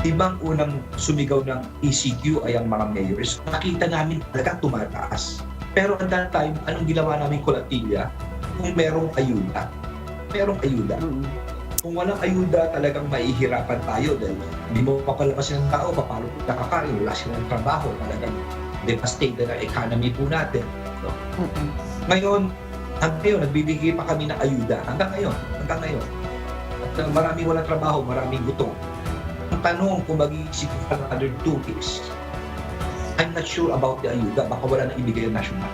Ibang unang sumigaw ng ECQ ay ang mga mayors. Nakita namin talaga tumataas. Pero at that time, anong ginawa namin kolektiba? Kung merong ayuda. Merong ayuda. Kung walang ayuda, talagang maihirapan tayo dahil hindi mo mapalabas ng tao, paano nakakain, wala silang trabaho, talagang devastated ang economy po natin. So, ngayon, hanggang ngayon, nagbibigay pa kami ng ayuda. Hanggang ngayon. At maraming walang trabaho, maraming gutom. Ang tanong kung mag-iisip ka ng other 2 weeks, I'm not sure about the ayuda. Baka wala nang ibigay ang national.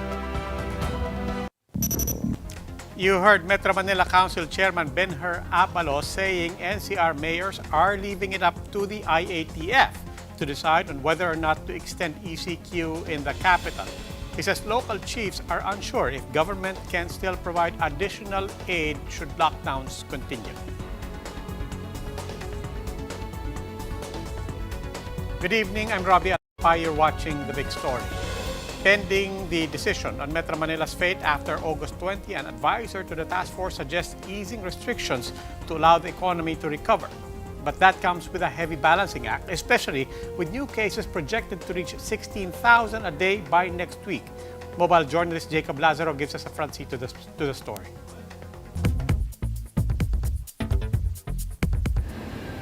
You heard Metro Manila Council Chairman Benher Abalos saying NCR mayors are leaving it up to the IATF to decide on whether or not to extend ECQ in the capital. He says local chiefs are unsure if government can still provide additional aid should lockdowns continue. Good evening, I'm Robbie Alpay. You're watching The Big Story. Pending the decision on Metro Manila's fate after August 20, an advisor to the task force suggests easing restrictions to allow the economy to recover. But that comes with a heavy balancing act, especially with new cases projected to reach 16,000 a day by next week. Mobile journalist Jacob Lazaro gives us a front seat to the story.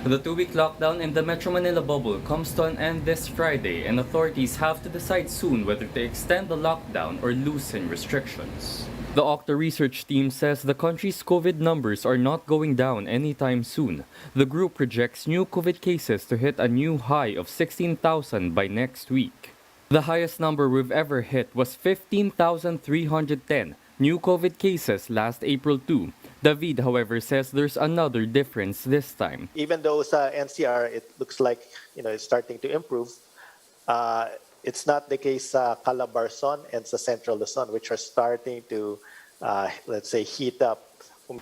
The 2-week lockdown in the Metro Manila bubble comes to an end this Friday, and authorities have to decide soon whether to extend the lockdown or loosen restrictions. The OCTA research team says the country's COVID numbers are not going down anytime soon. The group projects new COVID cases to hit a new high of 16,000 by next week. The highest number we've ever hit was 15,310 new COVID cases last April 2. David, however, says there's another difference this time. Even though sa NCR, it looks like it's starting to improve, it's not the case sa Calabarzon and sa Central Luzon, which are starting to, let's say, heat up.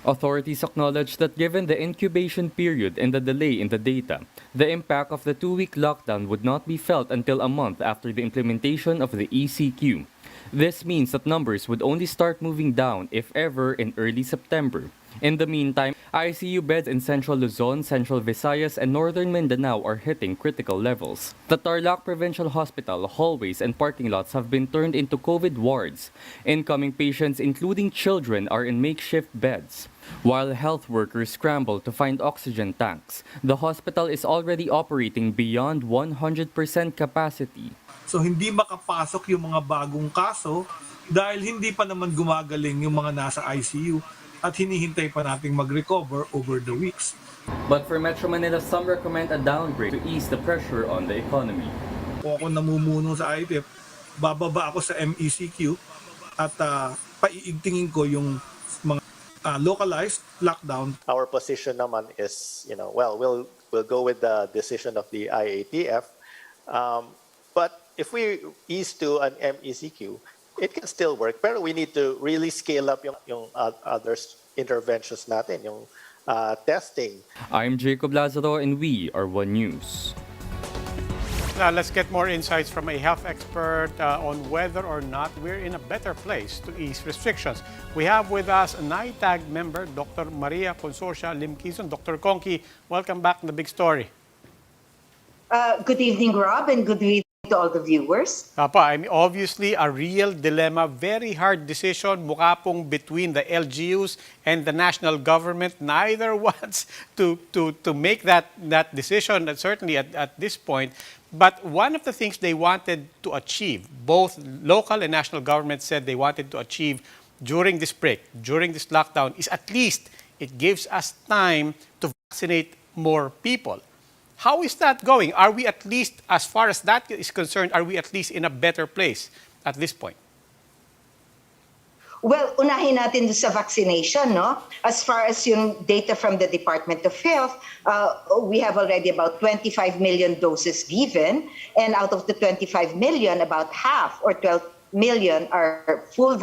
Authorities acknowledge that given the incubation period and the delay in the data, the impact of the 2-week lockdown would not be felt until a month after the implementation of the ECQ. This means that numbers would only start moving down, if ever, in early September. In the meantime, ICU beds in Central Luzon, Central Visayas, and Northern Mindanao are hitting critical levels. The Tarlac Provincial Hospital hallways and parking lots have been turned into COVID wards. Incoming patients, including children, are in makeshift beds. While health workers scramble to find oxygen tanks, the hospital is already operating beyond 100% capacity. So hindi makapasok yung mga bagong kaso dahil hindi pa naman gumagaling yung mga nasa ICU at hinihintay pa nating mag-recover over the weeks. But for Metro Manila, some recommend a downgrade to ease the pressure on the economy. Kung ako namumuno sa IATF, bababa ako sa MECQ at paiigtingin ko yung mga localized lockdown. Our position naman is, we'll go with the decision of the IATF. But if we ease to an MECQ, it can still work. Pero we need to really scale up yung other interventions natin, yung testing. I'm Jacob Lazaro and we are One News. Now, let's get more insights from a health expert on whether or not we're in a better place to ease restrictions. We have with us a NITAG member, Dr. Maria Consorcia Limquizon. Dr. Conky, welcome back to The Big Story. Good evening, Rob, and good evening to all the viewers. Papa, I mean, obviously a real dilemma, very hard decision, mukha pong between the LGUs and the national government. Neither wants to make that decision, certainly at this point. But one of the things they wanted to achieve, both local and national governments said they wanted to achieve during this break, during this lockdown, is at least it gives us time to vaccinate more people. How is that going? Are we at least, as far as that is concerned, are we at least in a better place at this point? Well, unahin natin sa vaccination, no? As far as yung data from the Department of Health, we have already about 25 million doses given, and out of the 25 million, about half or 12 million are full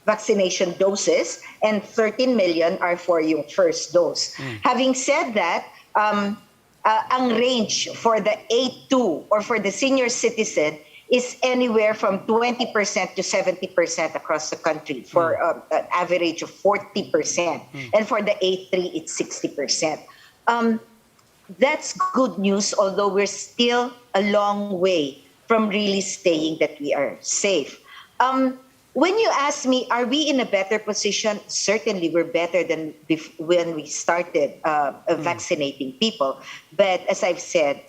vaccination doses, and 13 million are for yung first dose. Having said that, ang range for the A2 or for the senior citizen is anywhere from 20% to 70% across the country for an average of 40%. And for the A3, it's 60%. that's good news, although we're still a long way from really saying that we are safe. When you ask me, are we in a better position? Certainly, we're better than when we started vaccinating people. But as I've said,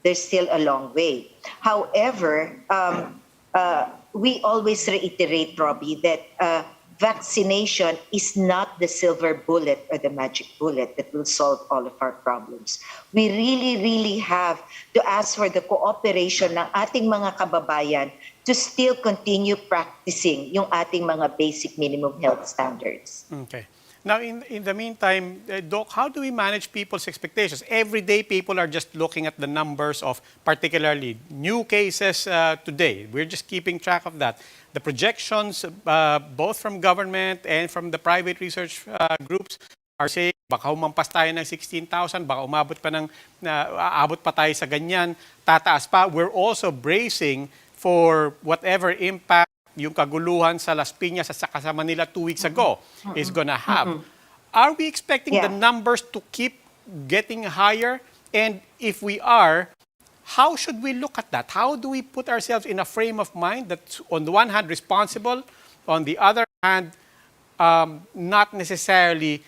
there's still a long way. However, we always reiterate, Robbie, that vaccination is not the silver bullet or the magic bullet that will solve all of our problems. We really, really have to ask for the cooperation ng ating mga kababayan to still continue practicing yung ating mga basic minimum health standards. Okay. Now, in the meantime, Doc, how do we manage people's expectations? Every day, people are just looking at the numbers of particularly new cases today. We're just keeping track of that. The projections, both from government and from the private research groups, are saying baka umampas tayo ng 16,000, baka aabot pa tayo sa ganyan, tataas pa. We're also bracing for whatever impact yung kaguluhan sa Las Piñas at saka sa Manila 2 weeks ago is gonna have. Are we expecting the numbers to keep getting higher? And if we are, how should we look at that? How do we put ourselves in a frame of mind that's on the one hand responsible, on the other hand not necessarily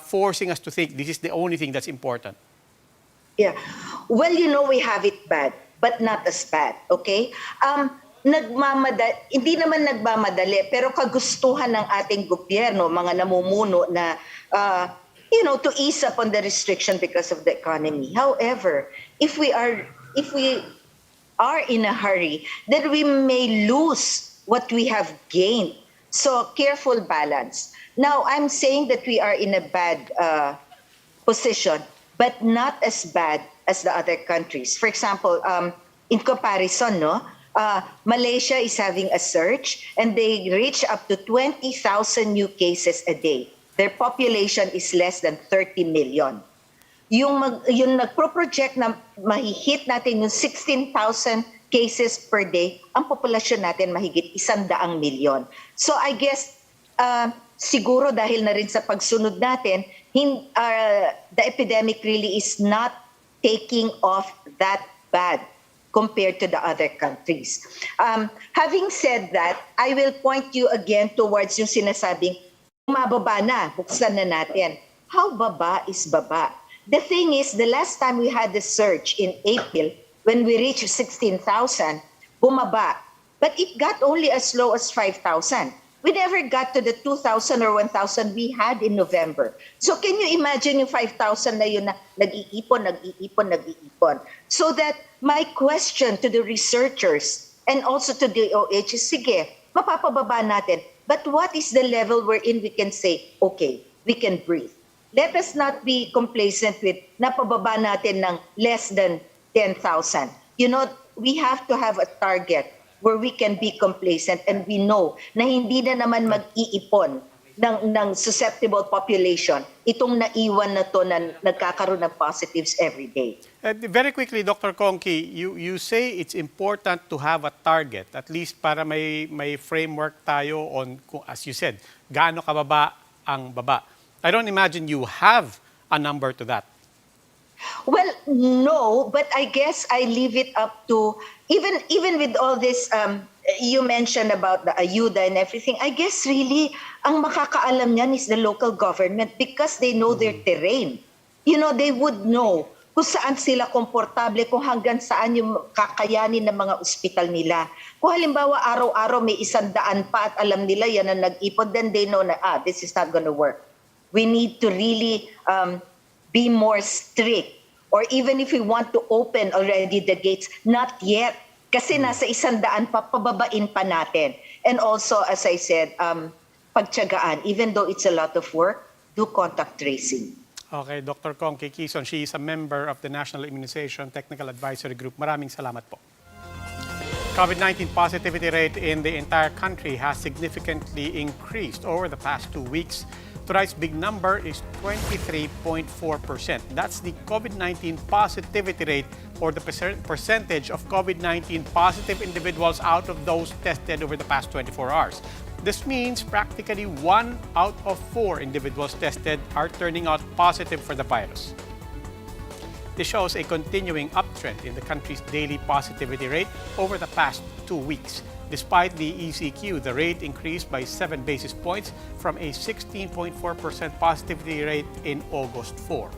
forcing us to think this is the only thing that's important? Yeah. Well, we have it bad, but not as bad, okay? Hindi naman nagmamadali, pero kagustuhan ng ating gobyerno, mga namumuno na, to ease up on the restriction because of the economy. However, if we are in a hurry, then we may lose what we have gained. So, careful balance. Now, I'm saying that we are in a bad position, but not as bad as the other countries. For example, in comparison, Malaysia is having a surge and they reach up to 20,000 new cases a day. Their population is less than 30 million. Yung nagpro-project na mahihit natin yung 16,000 cases per day, ang populasyon natin mahigit 100 milyon. So I guess, siguro dahil na rin sa pagsunod natin, the epidemic really is not taking off that bad compared to the other countries. Having said that, I will point you again towards yung sinasabing, mababa na, buksan na natin. How baba is baba? The thing is, the last time we had the surge in April, when we reached 16,000, bumaba. But it got only as low as 5,000. We never got to the 2,000 or 1,000 we had in November. So can you imagine yung 5,000 na yun na nag-iipon. So that my question to the researchers and also to the OH is, sige, mapapababa natin. But what is the level wherein we can say, okay, we can breathe? Let us not be complacent with napababa natin ng less than 10,000. We have to have a target where we can be complacent and we know na hindi na naman mag-iipon ng susceptible population itong naiwan na to na nagkakaroon ng positives every day. Very quickly, Dr. Conky, you say it's important to have a target, at least para may framework tayo on, as you said, gaano kababa ang baba. I don't imagine you have a number to that. Well, no, but I guess I leave it up to, even with all this, you mentioned about the ayuda and everything, I guess really, ang makakaalam niyan is the local government because they know their terrain. They would know kung saan sila komportable, kung hanggang saan yung kakayanin ng mga ospital nila. Kung halimbawa araw-araw may 100 pa at alam nila yan na nag-ipon, then they know na, this is not gonna work. We need to really be more strict. Or even if we want to open already the gates, not yet. Kasi nasa 100 pa, pababain pa natin. And also, as I said, pagtiyagaan, even though it's a lot of work, do contact tracing. Okay, Dr. Conky Quezon, she is a member of the National Immunization Technical Advisory Group. Maraming salamat po. COVID-19 positivity rate in the entire country has significantly increased over the past 2 weeks. Tonight's big number is 23.4%. That's the COVID-19 positivity rate, or the percentage of COVID-19 positive individuals out of those tested over the past 24 hours. This means practically 1 out of 4 individuals tested are turning out positive for the virus. This shows a continuing uptrend in the country's daily positivity rate over the past 2 weeks. Despite the ECQ, the rate increased by 7 basis points from a 16.4% positivity rate in August 4.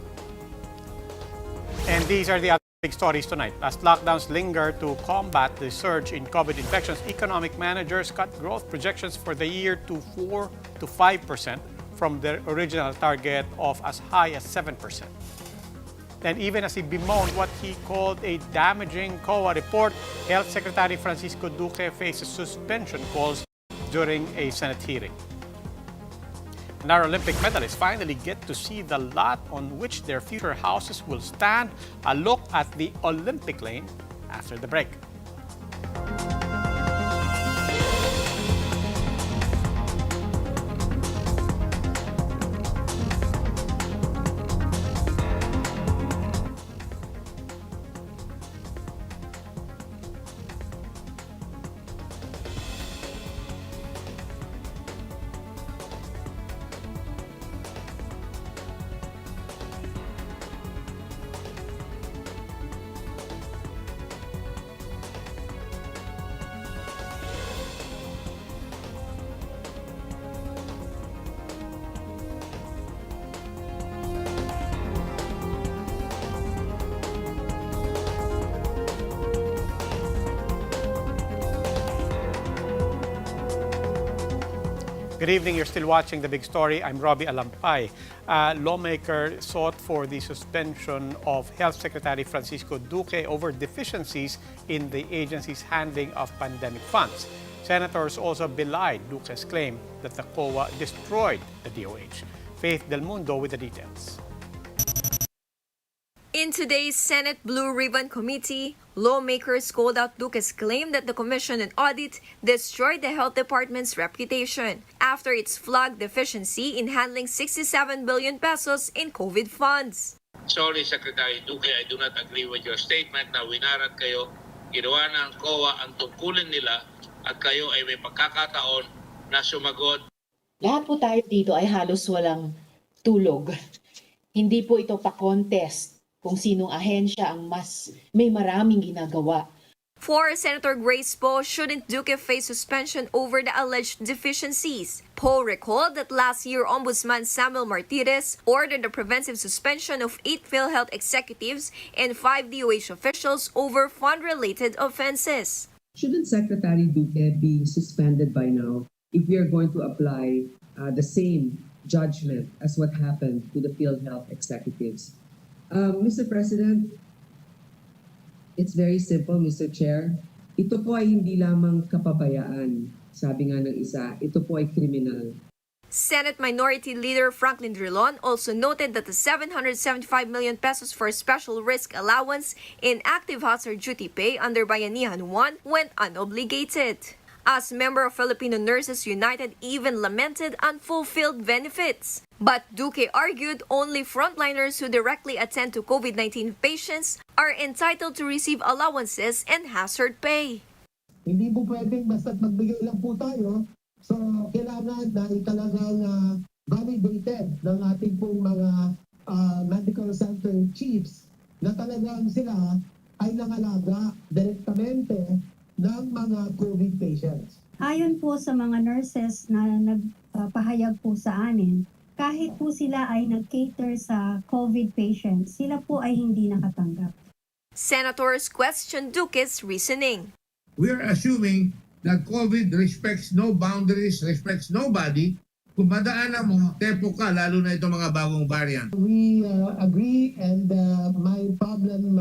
And these are the other big stories tonight. As lockdowns linger to combat the surge in COVID infections, economic managers cut growth projections for the year to 4 to 5% from their original target of as high as 7%. And even as he bemoaned what he called a damaging COA report, Health Secretary Francisco Duque faces suspension calls during a Senate hearing. And our Olympic medalists finally get to see the lot on which their future houses will stand. A look at the Olympic lane after the break. Good evening. You're still watching The Big Story. I'm Robbie Alampay. Lawmaker sought for the suspension of Health Secretary Francisco Duque over deficiencies in the agency's handling of pandemic funds. Senators also belied Duque's claim that the COA destroyed the DOH. Faith Del Mundo with the details. In today's Senate Blue Ribbon Committee, lawmakers called out Duque's claim that the Commission on Audit destroyed the Health Department's reputation after its flagged deficiency in handling 67 billion pesos in COVID funds. Sorry, Secretary Duque, I do not agree with your statement na winarat kayo, ginawa ng COA ang tungkulin nila at kayo ay may pagkakataon na sumagot. Lahat po tayo dito ay halos walang tulog. Hindi po ito pa-contest kung sinong ahensya ang mas may maraming ginagawa. For Senator Grace Poe, shouldn't Duque face suspension over the alleged deficiencies? Poe recalled that last year Ombudsman Samuel Martirez ordered the preventive suspension of 8 PhilHealth executives and 5 DOH officials over fund-related offenses. Shouldn't Secretary Duque be suspended by now if we are going to apply the same judgment as what happened to the PhilHealth executives? Mr. President, it's very simple, Mr. Chair. Ito po ay hindi lamang kapabayaan. Sabi nga ng isa, ito po ay kriminal. Senate Minority Leader Franklin Drilon also noted that the 775 million pesos for special risk allowance in active hazard duty pay under Bayanihan 1 went unobligated. As member of Filipino Nurses United even lamented unfulfilled benefits. But Duque argued only frontliners who directly attend to COVID-19 patients are entitled to receive allowances and hazard pay. Hindi po pwedeng basta't magbigay lang po tayo. So, kailangan na talagang validated ng ating pong mga medical center chiefs na talagang sila ay nangalaga direktamente ng mga COVID patients. Ayon po sa mga nurses na nagpahayag po sa amin, kahit po sila ay nag-cater sa COVID patients, sila po ay hindi nakatanggap. Senators questioned Duque's reasoning. We are assuming that COVID respects no boundaries, respects nobody. Kung madaanan mo, tepo ka, lalo na itong mga bagong variant. We agree, and my problem,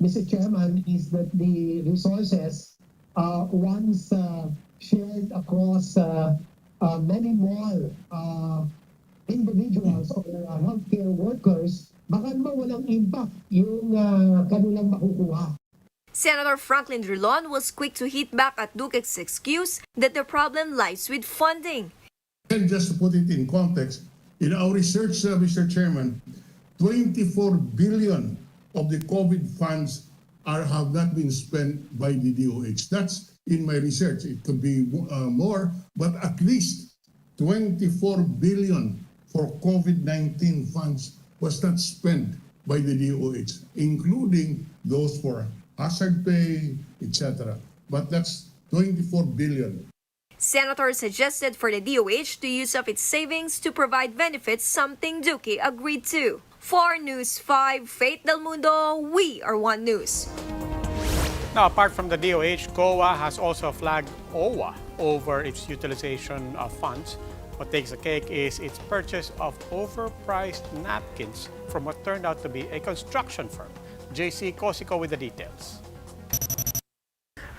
Mr. Chairman, is that the resources, once shared across many more individuals or healthcare workers, baka naman walang impact yung kanilang makukuha. Senator Franklin Drilon was quick to hit back at Duque's excuse that the problem lies with funding. And just to put it in context, in our research, Mr. Chairman, 24 billion of the COVID funds have not been spent by the DOH. That's in my research. It could be more, but at least 24 billion for COVID-19 funds was not spent by the DOH, including those for hazard pay, etc. But that's 24 billion. Senator suggested for the DOH to use up its savings to provide benefits, something Duque agreed to. For News 5, Faith Del Mundo, we are One News. Now, apart from the DOH, COA has also flagged OWA over its utilization of funds. What takes the cake is its purchase of overpriced napkins from what turned out to be a construction firm. JC Cosico with the details.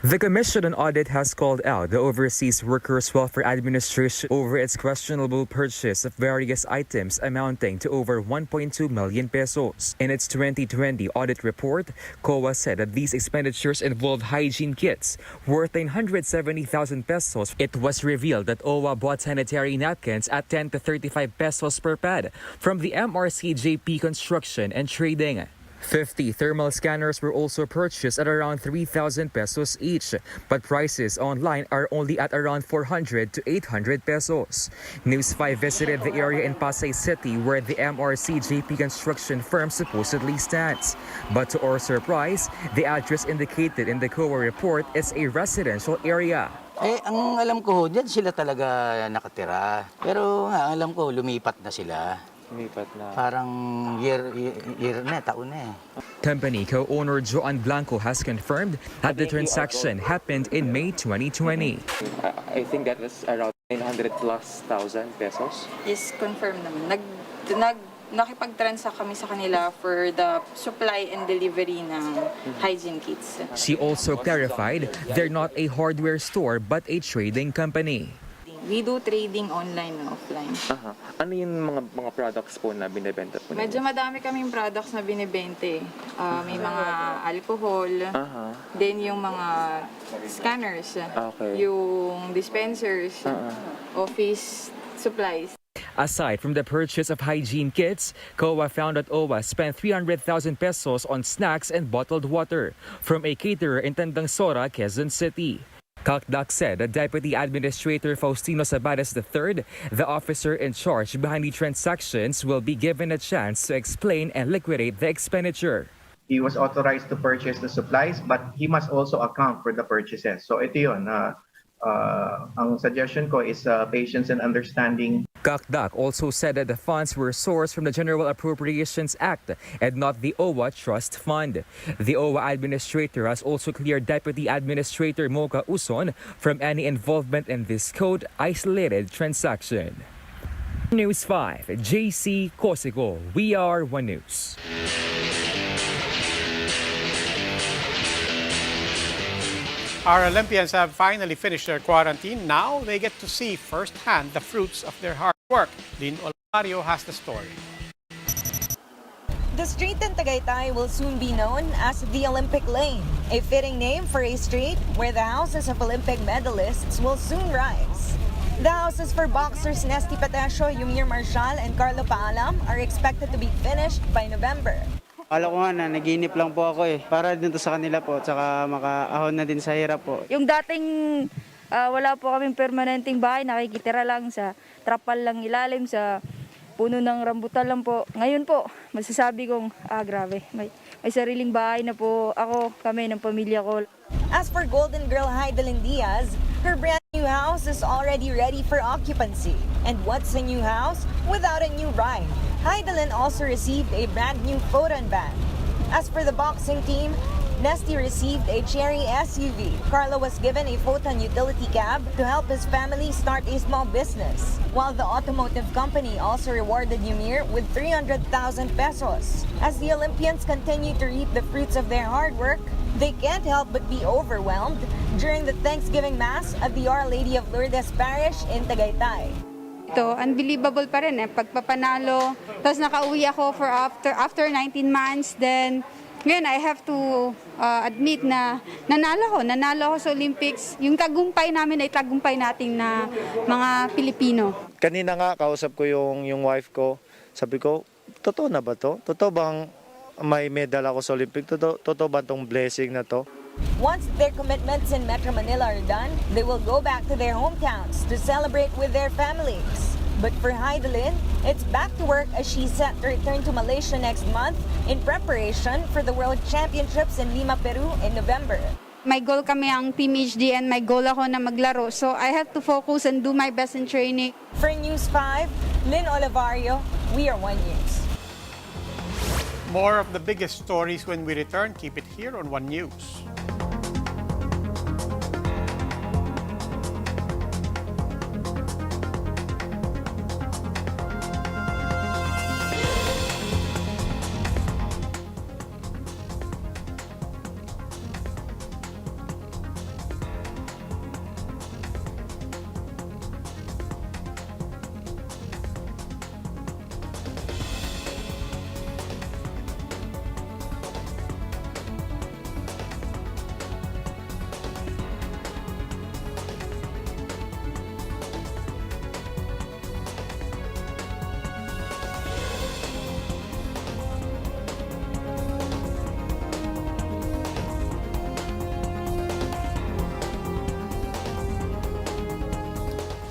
The Commission on Audit has called out the Overseas Workers Welfare Administration over its questionable purchase of various items amounting to over 1.2 million pesos. In its 2020 audit report, COA said that these expenditures involved hygiene kits worth 970,000 pesos. It was revealed that OWA bought sanitary napkins at 10 to 35 pesos per pad from the MRCJP Construction and Trading. 50 thermal scanners were also purchased at around 3,000 pesos each, but prices online are only at around 400 to 800 pesos. News 5 visited the area in Pasay City where the MRCJP construction firm supposedly stands. But to our surprise, the address indicated in the COA report is a residential area. Ang alam ko, diyan sila talaga nakatira. Pero alam ko, lumipat na sila. Parang year na, taon na eh. Company co-owner Joan Blanco has confirmed that the transaction happened in May 2020. I think that was around 900 plus thousand pesos. Yes, confirm naman. Nakipag-transact kami sa kanila for the supply and delivery ng hygiene kits. She also clarified they're not a hardware store but a trading company. We do trading online and offline. Ano yung mga products po na binibenta po? Medyo madami kaming products na binibente. May mga alcohol, then yung mga scanners, yung dispensers, office supplies. Aside from the purchase of hygiene kits, COA found that OWA spent 300,000 pesos on snacks and bottled water from a caterer in Tandang Sora, Quezon City. CACDAC said that Deputy Administrator Faustino Sabadas III, the officer in charge behind the transactions, will be given a chance to explain and liquidate the expenditure. He was authorized to purchase the supplies, but he must also account for the purchases. So ito yun, ang suggestion ko is patience and understanding. CACDAC also said that the funds were sourced from the General Appropriations Act and not the OWA Trust Fund. The OWA administrator has also cleared Deputy Administrator Mocha Uson from any involvement in this code-isolated transaction. News 5, JC Cosico, We Are One News. Our Olympians have finally finished their quarantine. Now they get to see firsthand the fruits of their hard work. Lynn Olario has the story. The street in Tagaytay will soon be known as the Olympic Lane, a fitting name for a street where the houses of Olympic medalists will soon rise. The houses for boxers Nesty Patesio, Yumir Marshall, and Carlo Paalam are expected to be finished by November. Akala ko nga na naginip lang po ako para dito sa kanila po, tsaka makaahon na din sa hirap po. Yung dating wala po kaming permanenteng bahay, nakikitira lang sa trapal lang ilalim, sa puno ng rambutan lang po. Ngayon po, masasabi kong, grabe, may sariling bahay na po kami ng pamilya ko. As for Golden Girl Heidelin Diaz, her brand new house is already ready for occupancy. And what's a new house without a new bride? Heidelin also received a brand new photon van. As for the boxing team, Nesty received a Cherry SUV. Carlo was given a photon utility cab to help his family start a small business. While the automotive company also rewarded Ymir with 300,000 pesos. As the Olympians continue to reap the fruits of their hard work, they can't help but be overwhelmed during the Thanksgiving Mass at the Our Lady of Lourdes Parish in Tagaytay. Ito, unbelievable pa rin pagpapanalo. Tapos nakauwi ako for after 19 months. Then, ngayon I have to admit na nanalo ako sa Olympics. Yung tagumpay namin ay tagumpay nating na mga Pilipino. Kanina nga, kausap ko yung wife ko. Sabi ko, totoo na ba to? Totoo bang may medal ako sa Olympic? Totoo ba tong blessing na to? Once their commitments in Metro Manila are done, they will go back to their hometowns to celebrate with their families. But for Heidelin, it's back to work as she's set to return to Malaysia next month in preparation for the World Championships in Lima, Peru in November. My goal kami ang Team HD and my goal ako na maglaro. So I have to focus and do my best in training. For News 5, Lynn Olivario, we are One News. More of the biggest stories when we return. Keep it here on One News.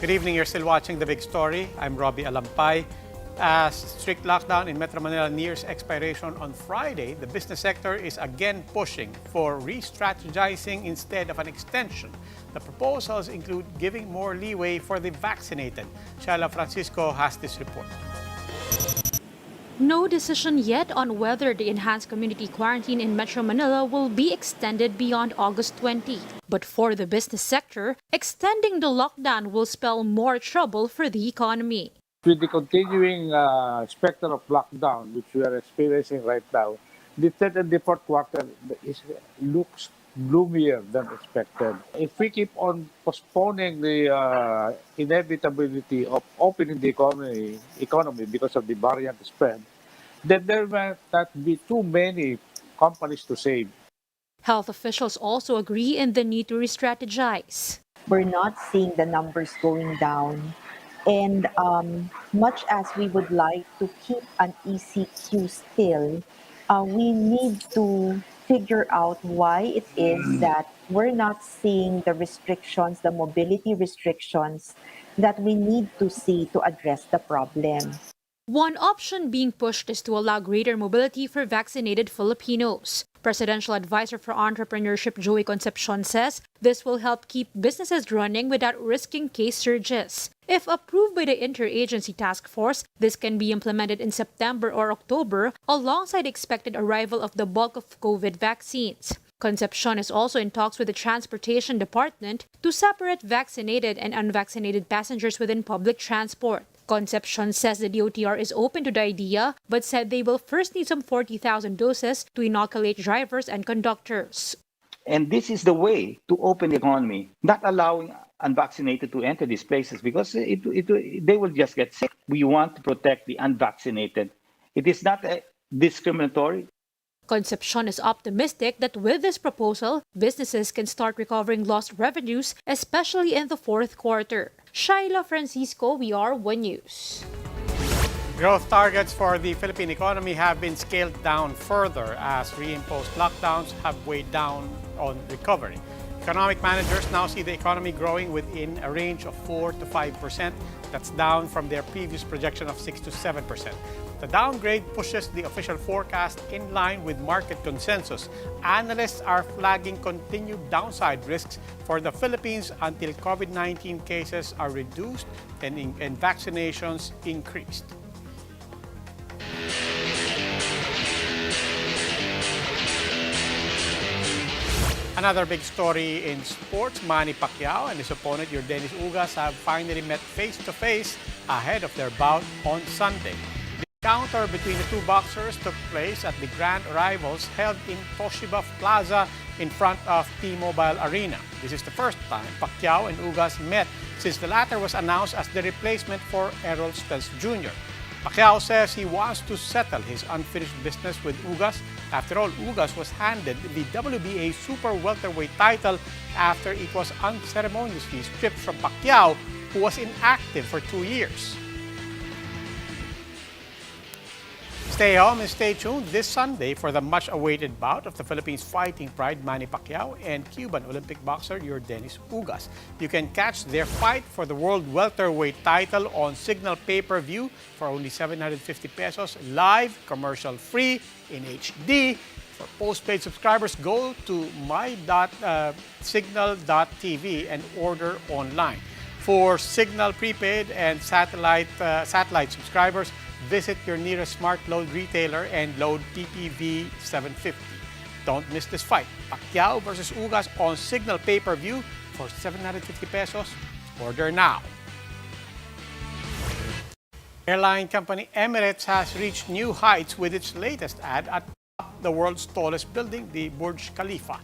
Good evening. You're still watching The Big Story. I'm Robbie Alampay. As strict lockdown in Metro Manila nears expiration on Friday, the business sector is again pushing for re-strategizing instead of an extension. The proposals include giving more leeway for the vaccinated. Shala Francisco has this report. No decision yet on whether the enhanced community quarantine in Metro Manila will be extended beyond August 20. But for the business sector, extending the lockdown will spell more trouble for the economy. With the continuing specter of lockdown, which we are experiencing right now, the third and the fourth quarter looks gloomier than expected. If we keep on postponing the inevitability of opening the economy because of the variant spread, then there might not be too many companies to save. Health officials also agree in the need to re-strategize. We're not seeing the numbers going down. And much as we would like to keep an ECQ still, we need to figure out why it is that we're not seeing the restrictions, the mobility restrictions that we need to see to address the problem. One option being pushed is to allow greater mobility for vaccinated Filipinos. Presidential Advisor for Entrepreneurship Joey Concepcion says this will help keep businesses running without risking case surges. If approved by the Interagency Task Force, this can be implemented in September or October alongside expected arrival of the bulk of COVID vaccines. Concepcion is also in talks with the Transportation Department to separate vaccinated and unvaccinated passengers within public transport. Concepcion says the DOTR is open to the idea, but said they will first need some 40,000 doses to inoculate drivers and conductors. And this is the way to open the economy, not allowing unvaccinated to enter these places because they will just get sick. We want to protect the unvaccinated. It is not discriminatory. Concepcion is optimistic that with this proposal, businesses can start recovering lost revenues, especially in the fourth quarter. Shaila Francisco, we are One News. Growth targets for the Philippine economy have been scaled down further as reimposed lockdowns have weighed down on recovery. Economic managers now see the economy growing within a range of 4 to 5%. That's down from their previous projection of 6 to 7%. The downgrade pushes the official forecast in line with market consensus. Analysts are flagging continued downside risks for the Philippines until COVID-19 cases are reduced and vaccinations increased. Another big story in sports, Manny Pacquiao and his opponent Yordenis Ugas have finally met face-to-face ahead of their bout on Sunday. The encounter between the two boxers took place at the Grand Rivals held in Toshiba Plaza in front of T-Mobile Arena. This is the first time Pacquiao and Ugas met since the latter was announced as the replacement for Errol Spence Jr. Pacquiao says he wants to settle his unfinished business with Ugas. After all, Ugas was handed the WBA Super Welterweight title after it was unceremoniously stripped from Pacquiao, who was inactive for 2 years. Stay home and stay tuned this Sunday for the much-awaited bout of the Philippines fighting pride Manny Pacquiao and Cuban Olympic boxer Yordenis Ugas. You can catch their fight for the world welterweight title on Signal pay-per-view for only 750 pesos, live, commercial-free, in HD. For postpaid subscribers, go to my.signal.tv and order online. For Signal prepaid and satellite subscribers, visit your nearest smart load retailer and load PPV 750. Don't miss this fight. Pacquiao versus Ugas on Signal pay-per-view for 750 pesos. Order now. Airline company Emirates has reached new heights with its latest ad at the world's tallest building, the Burj Khalifa.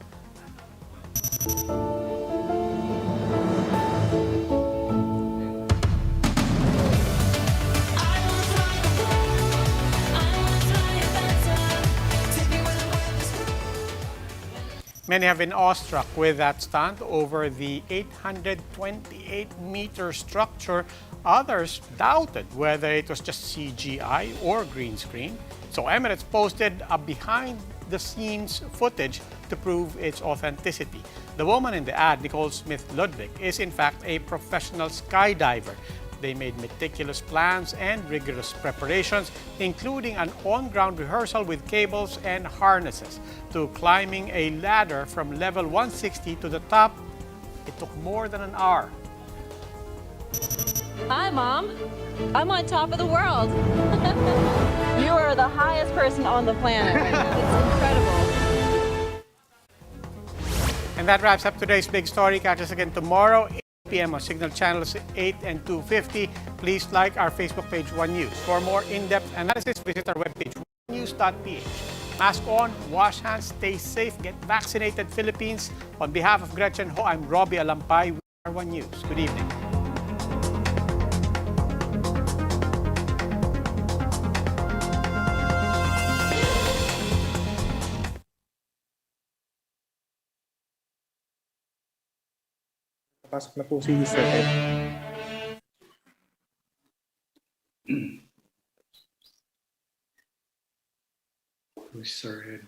Many have been awestruck with that stunt over the 828-meter structure. Others doubted whether it was just CGI or green screen. So Emirates posted a behind-the-scenes footage to prove its authenticity. The woman in the ad, Nicole Smith Ludwig, is in fact a professional skydiver. They made meticulous plans and rigorous preparations, including an on-ground rehearsal with cables and harnesses. To climbing a ladder from level 160 to the top, it took more than an hour. Hi, Mom. I'm on top of the world. You are the highest person on the planet right now. It's incredible. And that wraps up today's big story. Catch us again tomorrow, 8 p.m. on Signal Channels 8 and 250. Please like our Facebook page, One News. For more in-depth analysis, visit our webpage, onenews.ph. Mask on, wash hands, stay safe, get vaccinated, Philippines. On behalf of Gretchen Ho, I'm Robbie Alampay. We are One News. Good evening. Pasok na po si Sir Ed. Sir Ed.